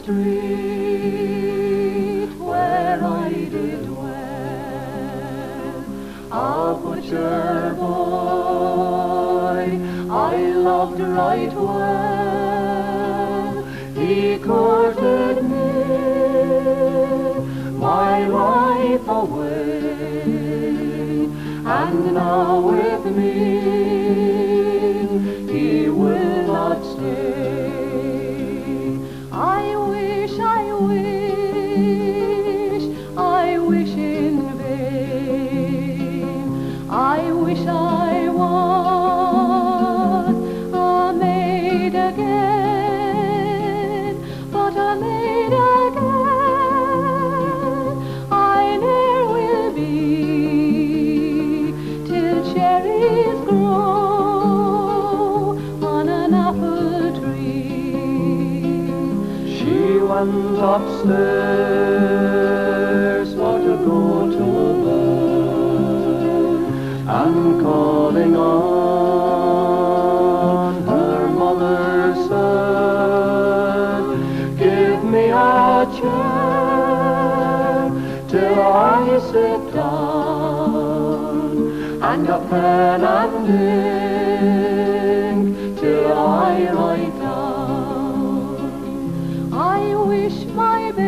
street where I did dwell, a butcher boy I loved right well. He courted me, my life away, and now with me he will not stay. I wish in vain. I wish I was a maid again, but a maid again I ne'er will be, till cherries grow on an apple tree. She went upstairs for to go to bed, and calling on her mother said, give me a chair till I sit down, and a pen and ink till I write down. I wish my baby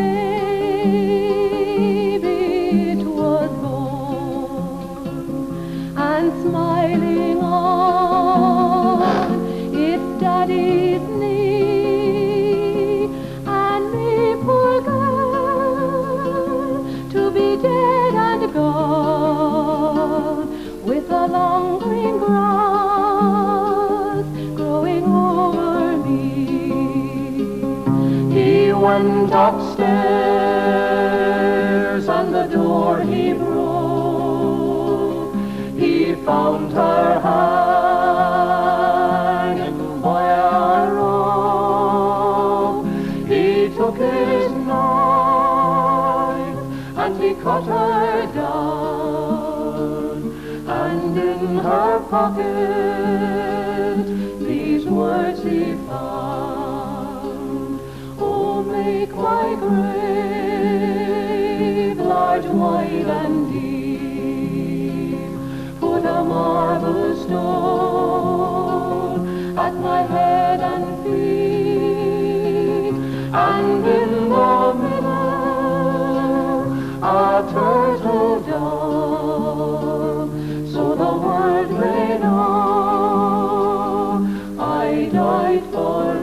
it was born, and smiling on its daddy's knee, and me poor girl to be dead and gone, with the long green grass growing over me. He went upstairs and the door he broke. He found her hanging by a rope. He took his knife and he cut her down, and in her pocket these words he found. Oh, make my grave large, wide and deep, put a marble stone at my head and feet, and in the middle a turtle dove, so the world may know I died for